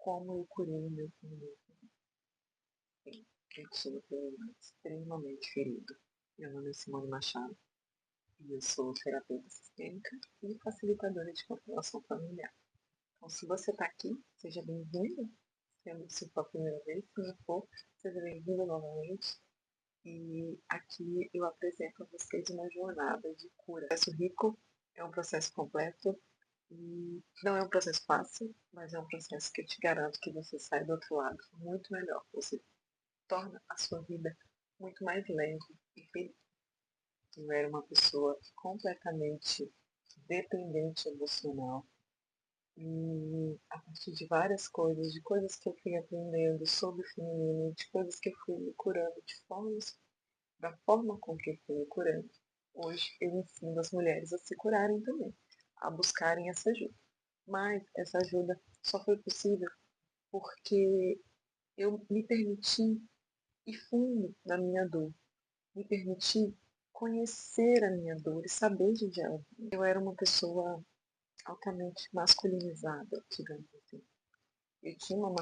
como eu curei o meu feminino. Eu tinha um feminino extremamente ferido. Meu nome é Simone Machado e eu sou terapeuta sistêmica e facilitadora de constelação familiar. Então, se você está aqui, seja bem-vindo. Se for a primeira vez, se não for, seja bem-vindo novamente. E aqui eu apresento a vocês uma jornada de cura. O processo rico é um processo completo e não é um processo fácil, mas é um processo que eu te garanto que você sai do outro lado muito melhor. Você torna a sua vida muito mais leve e feliz. Eu era uma pessoa completamente dependente emocional e a partir de várias coisas, de coisas que eu fui aprendendo sobre o feminino, de coisas que eu fui me curando da forma com que eu fui me curando, hoje eu ensino as mulheres a se curarem também, a buscarem essa ajuda. Mas essa ajuda só foi possível porque eu me permiti ir fundo na minha dor, me permiti conhecer a minha dor e saber de onde ela vinha. Eu era uma pessoa altamente masculinizada, digamos assim. Eu tinha uma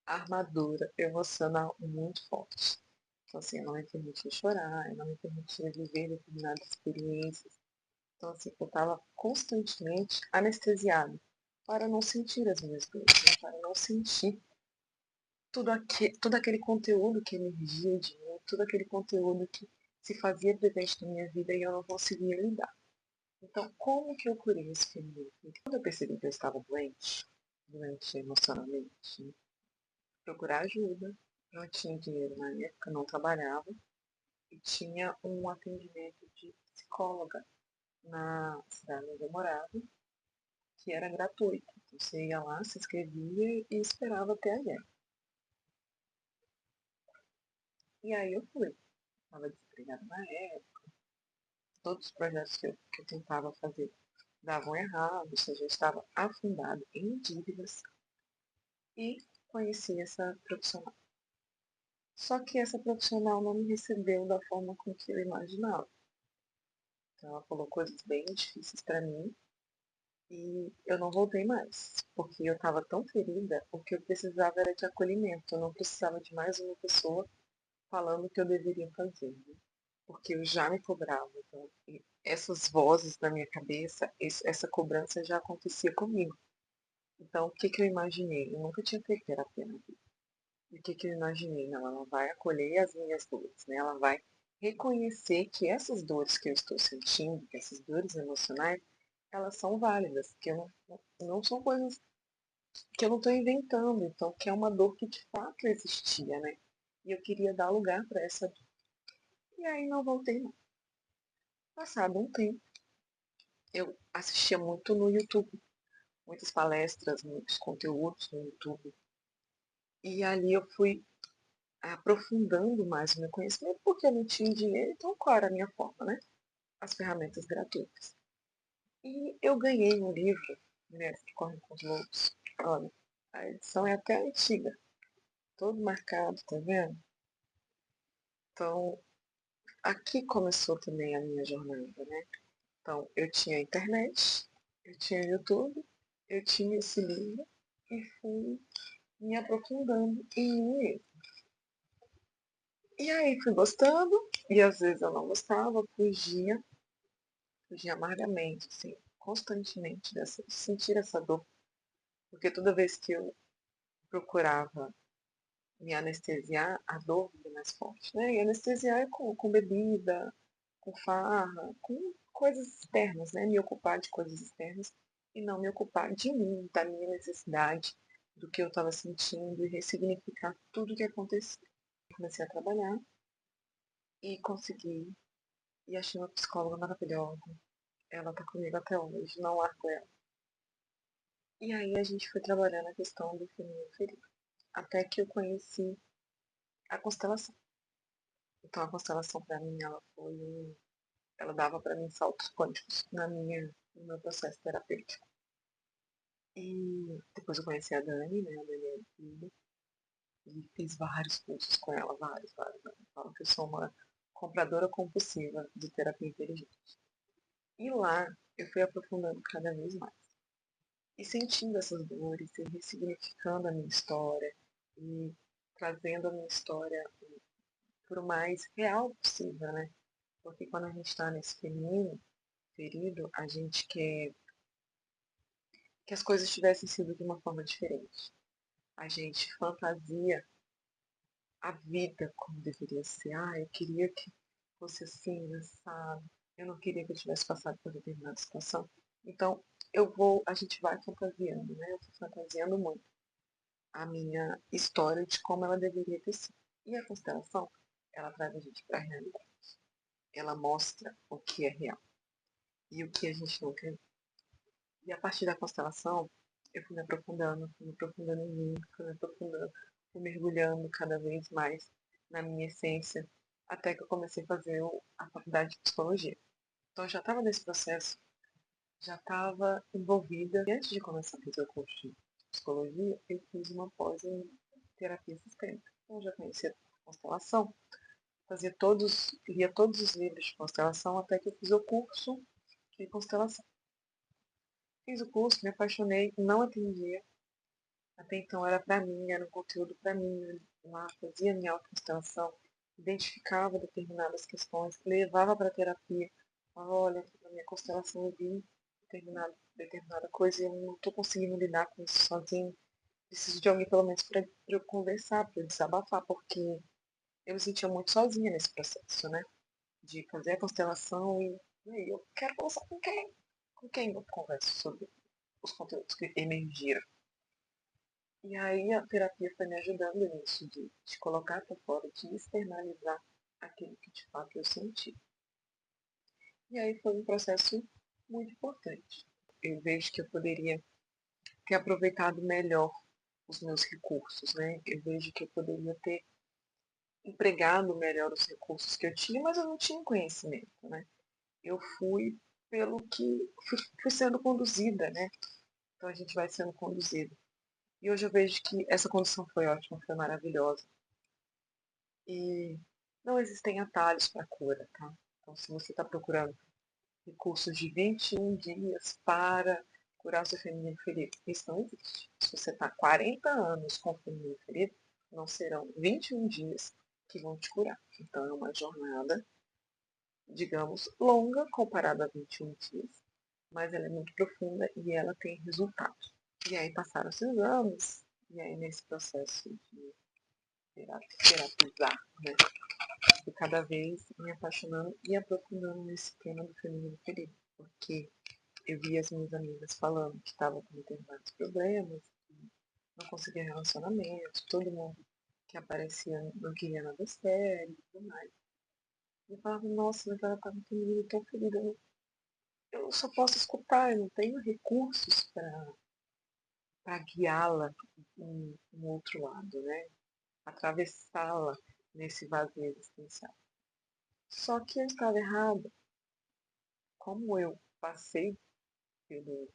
armadura emocional muito forte. Então, assim, eu não me permitia chorar, eu não me permitia viver determinadas experiências. Então, assim, eu estava constantemente anestesiada para não sentir as minhas dores, né? Para não sentir todo aquele conteúdo que emergia de mim, todo aquele conteúdo que se fazia presente na minha vida e eu não conseguia lidar. Então, como que eu curei esse feminino? Quando eu percebi que eu estava doente emocionalmente, né? Procurar ajuda, não tinha dinheiro na época, não trabalhava e tinha um atendimento de psicóloga na cidade onde eu morava, que era gratuito. Então, você ia lá, se inscrevia e esperava até a guerra. E aí eu fui. Estava desempregada na época, todos os projetos que eu tentava fazer davam errado, ou seja, eu estava afundada em dívidas e conheci essa profissional. Só que essa profissional não me recebeu da forma com que eu imaginava. Então ela falou coisas bem difíceis para mim e eu não voltei mais, porque eu estava tão ferida, o que eu precisava era de acolhimento, eu não precisava de mais uma pessoa falando o que eu deveria fazer, né? Porque eu já me cobrava. Então, essas vozes na minha cabeça, essa cobrança já acontecia comigo. Então, o que, que eu imaginei? Eu nunca tinha feito terapia na vida. E o que, que eu imaginei? Não, ela vai acolher as minhas dores, né? Ela vai reconhecer que essas dores que eu estou sentindo, que essas dores emocionais, elas são válidas, que eu não são coisas que eu não estou inventando, então, que é uma dor que de fato existia, né? E eu queria dar lugar para essa dor. E aí não voltei, não. Passado um tempo, eu assistia muito no YouTube, muitas palestras, muitos conteúdos no YouTube. E ali eu fui aprofundando mais o meu conhecimento, porque eu não tinha dinheiro, então qual era a minha forma, né? As ferramentas gratuitas. E eu ganhei um livro, Mulheres que Correm com os Lobos. Olha, a edição é até antiga, todo marcado, tá vendo? Então, aqui começou também a minha jornada, né? Então, eu tinha a internet, eu tinha o YouTube, eu tinha esse livro e fui me aprofundando em mim mesma. E aí fui gostando, e às vezes eu não gostava, fugia amargamente, assim, constantemente de sentir essa dor. Porque toda vez que eu procurava me anestesiar, a dor vinha mais forte, né? E anestesiar é com bebida, com farra, com coisas externas, né? Me ocupar de coisas externas e não me ocupar de mim, da minha necessidade, do que eu estava sentindo e ressignificar tudo o que acontecia. Comecei a trabalhar e consegui. E achei uma psicóloga maravilhosa. Ela tá comigo até hoje, não largo ela. E aí a gente foi trabalhando a questão do feminino ferido. Até que eu conheci a constelação. Então a constelação para mim, ela dava para mim saltos quânticos no meu processo terapêutico. E depois eu conheci a Dani, né, a Dani Filho, e fiz vários cursos com ela, vários. Eu falo que eu sou uma compradora compulsiva de terapia inteligente. E lá eu fui aprofundando cada vez mais. e sentindo essas dores, e ressignificando a minha história, e trazendo a minha história por o mais real possível, né? Porque quando a gente está nesse feminino ferido, a gente quer que as coisas tivessem sido de uma forma diferente. A gente fantasia a vida como deveria ser. Ah, eu queria que fosse assim, sabe? Eu não queria que eu tivesse passado por determinada situação. Então, a gente vai fantasiando, né? Eu fui fantasiando muito a minha história de como ela deveria ter sido. E a constelação, ela traz a gente para a realidade. Ela mostra o que é real e o que a gente não quer. E a partir da constelação, eu fui me aprofundando em mim, fui me aprofundando, fui mergulhando cada vez mais na minha essência, até que eu comecei a fazer a faculdade de psicologia. Então, eu já estava nesse processo, já estava envolvida. E antes de começar a fazer o curso de psicologia, eu fiz uma pós em terapia sistêmica. Então, eu já conhecia a constelação, lia todos os livros de constelação, até que eu fiz o curso de constelação. Fiz o curso, me apaixonei, não atendia. Até então era para mim, era um conteúdo para mim. Eu lá fazia minha autoconstelação, identificava determinadas questões, levava para terapia. Falava, olha, na minha constelação eu vi determinada coisa e eu não estou conseguindo lidar com isso sozinho. Preciso de alguém, pelo menos, para eu conversar, para eu desabafar, porque eu me sentia muito sozinha nesse processo, né? De fazer a constelação e aí, eu quero conversar com quem? Com quem eu converso sobre os conteúdos que emergiram? E aí a terapia foi me ajudando nisso, de colocar para fora, de externalizar aquilo que de fato eu senti. E aí foi um processo muito importante. Eu vejo que eu poderia ter aproveitado melhor os meus recursos, né? Eu vejo que eu poderia ter empregado melhor os recursos que eu tinha, mas eu não tinha conhecimento, né? Eu fui pelo que fui sendo conduzida, né? Então a gente vai sendo conduzido. E hoje eu vejo que essa condução foi ótima, foi maravilhosa. E não existem atalhos para cura, tá? Então, se você está procurando recursos de 21 dias para curar o seu feminino ferido, isso não existe. Se você está 40 anos com o feminino ferido, não serão 21 dias que vão te curar. Então, é uma jornada, digamos, longa comparada a 21 dias, mas ela é muito profunda e ela tem resultados. E aí passaram-se os anos, e aí nesse processo de terapizar, né? E cada vez me apaixonando e aprofundando nesse tema do feminino ferido, porque eu vi as minhas amigas falando que estavam com determinados problemas, que não conseguia relacionamento, todo mundo que aparecia não queria nada sério e tudo mais. E eu falava, nossa, mas ela estava feminina tão ferida, eu só posso escutar, eu não tenho recursos para guiá-la um outro lado, né? Atravessá-la nesse vazio existencial. Só que eu estava errada. Como eu passei pelo,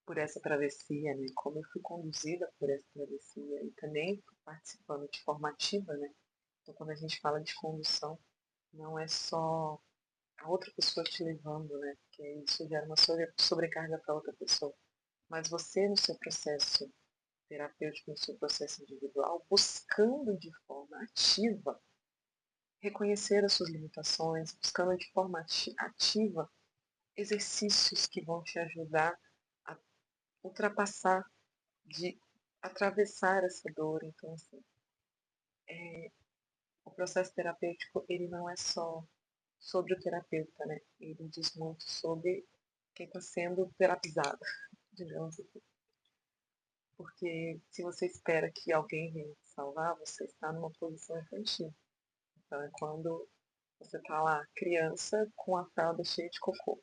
por essa travessia, né? Como eu fui conduzida por essa travessia e também participando de forma ativa, né? Então, quando a gente fala de condução, não é só a outra pessoa te levando, né? Porque isso gera uma sobrecarga para outra pessoa. Mas você, no seu processo terapêutico, no seu processo individual, buscando de forma ativa reconhecer as suas limitações, buscando de forma ativa exercícios que vão te ajudar a ultrapassar, de atravessar essa dor. Então, assim, o processo terapêutico, ele não é só sobre o terapeuta, né? Ele diz muito sobre quem está sendo terapizado, digamos assim. Porque se você espera que alguém venha te salvar, você está numa posição infantil. Então, é quando você está lá, criança, com a fralda cheia de cocô.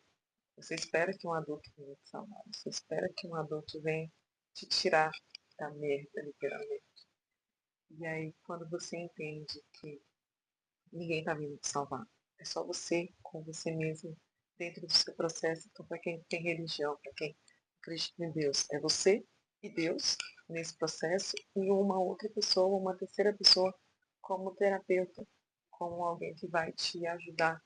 Você espera que um adulto venha te salvar. Você espera que um adulto venha te tirar da merda, literalmente. E aí, quando você entende que ninguém está vindo te salvar, é só você com você mesmo, dentro do seu processo. Então, para quem tem religião, para quem acredita em Deus, é você e Deus nesse processo, e uma outra pessoa, uma terceira pessoa, como terapeuta, como alguém que vai te ajudar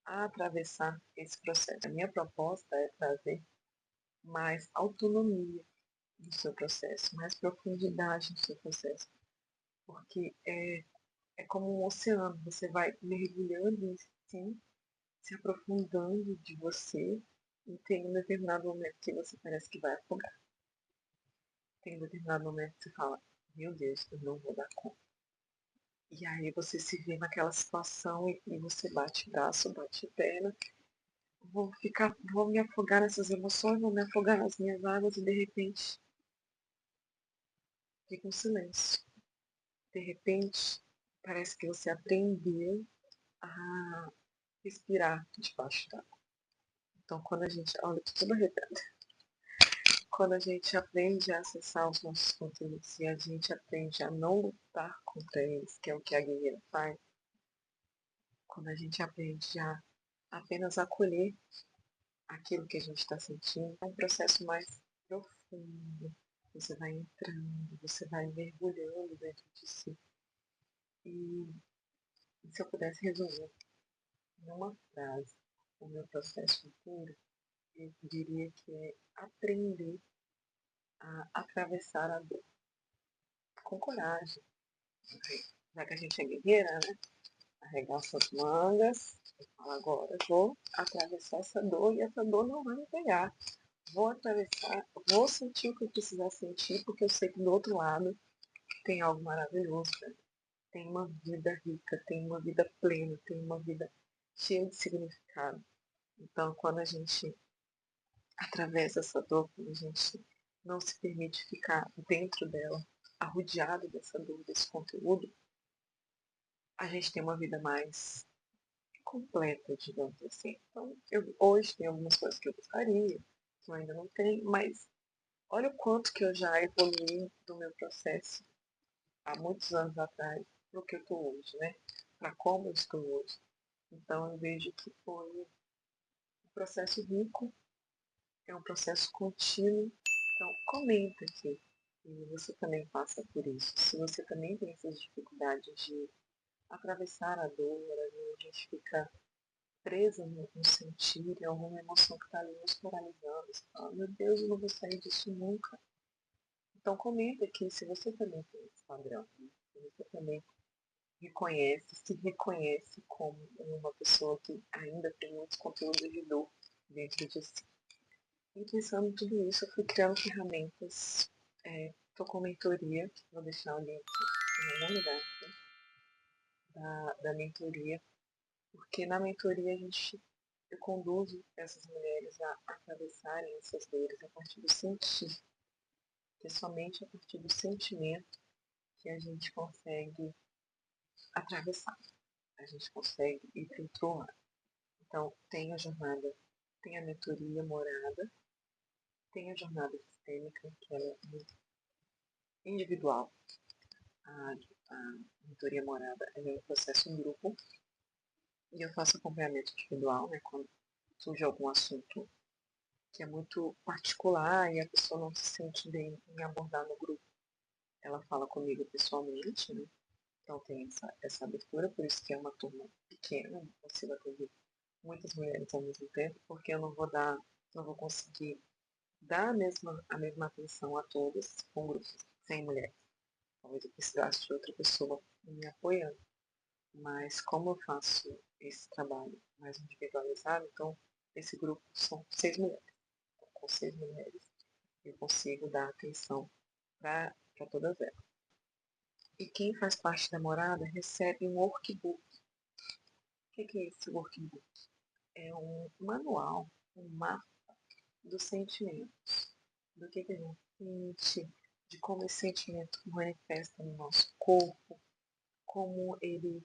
a atravessar esse processo. A minha proposta é trazer mais autonomia no seu processo, mais profundidade no seu processo. Porque é como um oceano, você vai mergulhando em si, se aprofundando de você, e tem um determinado momento que você parece que vai afogar. Tem um determinado momento que você fala, meu Deus, eu não vou dar conta. E aí você se vê naquela situação e você bate braço, bate perna, vou me afogar nessas emoções, vou me afogar nas minhas águas e de repente fica um silêncio. De repente, parece que você aprendeu a respirar debaixo d'água. Então, quando a gente, olha, tô tudo arrepiada. Quando a gente aprende a acessar os nossos conteúdos e a gente aprende a não lutar contra eles, que é o que a guerreira faz, quando a gente aprende a apenas acolher aquilo que a gente está sentindo, é um processo mais profundo. Você vai entrando, você vai mergulhando dentro de si. E se eu pudesse resumir numa frase o meu processo inteiro, eu diria que é aprender a atravessar a dor com coragem. Já que a gente é guerreira, né? Arregaça as mangas e fala, agora eu vou atravessar essa dor e essa dor não vai me pegar. Vou atravessar, vou sentir o que eu precisar sentir, porque eu sei que do outro lado tem algo maravilhoso, né? Tem uma vida rica, tem uma vida plena, tem uma vida cheia de significado. Então, quando a gente atravessa essa dor, quando a gente não se permite ficar dentro dela, arrodeado dessa dor, desse conteúdo, a gente tem uma vida mais completa, digamos assim. Então, eu hoje tenho algumas coisas que eu gostaria, que eu ainda não tenho, mas olha o quanto que eu já evoluí do meu processo há muitos anos atrás para o que eu estou hoje, né? Para como eu estou hoje. Então, eu vejo que foi um processo rico, é um processo contínuo. Então, comenta aqui se você também passa por isso, se você também tem essas dificuldades de atravessar a dor, a gente fica presa no sentir, em alguma emoção que está ali nos paralisando. Você fala, meu Deus, eu não vou sair disso nunca. Então comenta aqui se você também tem esse padrão, né? Se você também se reconhece como uma pessoa que ainda tem muitos conteúdos de dor dentro de si. E pensando em tudo isso, eu fui criando ferramentas. Estou com mentoria, vou deixar o link em algum lugar aqui, da mentoria, porque na mentoria eu conduzo essas mulheres a atravessarem essas dores a partir do sentir, que é somente a partir do sentimento que a gente consegue atravessar, a gente consegue ir para outro lado. Então, tem a jornada, tem a mentoria morada, tem a jornada sistêmica, que ela é muito individual. A mentoria morada é um processo em grupo e eu faço acompanhamento individual, né, quando surge algum assunto que é muito particular e a pessoa não se sente bem em abordar no grupo. Ela fala comigo pessoalmente, né? Então tem essa abertura, por isso que é uma turma pequena, não consigo atender muitas mulheres ao mesmo tempo, porque eu não vou conseguir dar a mesma atenção a todas com grupos de 100 mulheres. Talvez eu precisasse de outra pessoa me apoiando. Mas como eu faço esse trabalho mais individualizado, então esse grupo são 6 mulheres. Então, com 6 mulheres eu consigo dar atenção para todas elas. E quem faz parte da morada recebe um workbook. O que é esse workbook? É um manual, um mapa dos sentimentos, do que a gente sente, de como esse sentimento manifesta no nosso corpo, como ele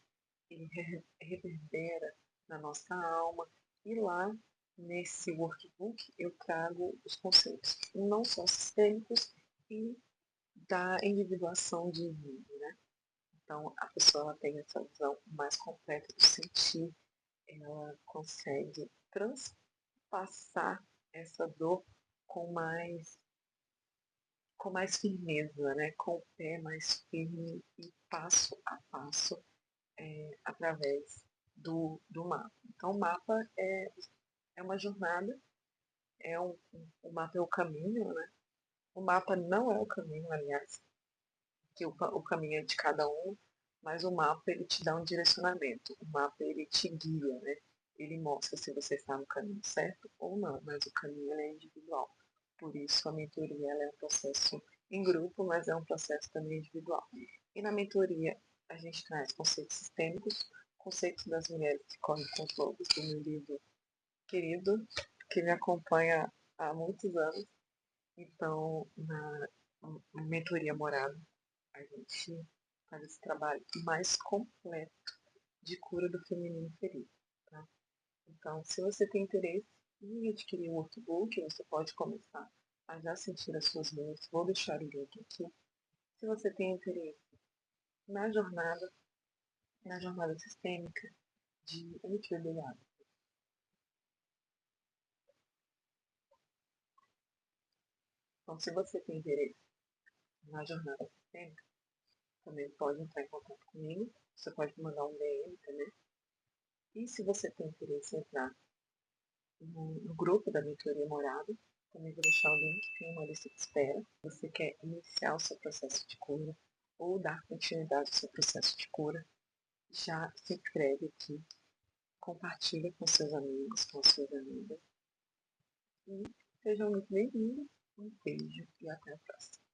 reverbera na nossa alma. E lá, nesse workbook, eu trago os conceitos, não só sistêmicos, e da individuação de vida, né? Então, a pessoa ela tem essa visão mais completa do sentir, ela consegue transpassar essa dor com mais, com mais firmeza, né? Com o pé mais firme e passo a passo através do mapa. Então, o mapa é uma jornada O mapa é o caminho, né? O mapa não é o caminho, aliás, que o caminho é de cada um, mas o mapa ele te dá um direcionamento. O mapa ele te guia, né? Ele mostra se você está no caminho certo ou não, mas o caminho é individual. Por isso a mentoria ela é um processo em grupo, mas é um processo também individual. E na mentoria a gente traz conceitos sistêmicos, conceitos das mulheres que correm com os lobos, do meu livro querido, que me acompanha há muitos anos. Então, na mentoria morada, a gente faz esse trabalho mais completo de cura do feminino ferido. Tá? Então, se você tem interesse em adquirir o workbook, você pode começar a já sentir as suas mãos. Vou deixar o link aqui. Se você tem interesse na jornada, sistêmica de antidebilidade. Então, se você tem interesse na jornada sistêmica, também pode entrar em contato comigo. Você pode mandar um DM também. E se você tem interesse em entrar no grupo da mentoria morada, também vou deixar o link, tem uma lista de espera. Se você quer iniciar o seu processo de cura ou dar continuidade ao seu processo de cura, já se inscreve aqui, compartilha com seus amigos, com suas amigas. E sejam muito bem-vindos. Um beijo e até a próxima.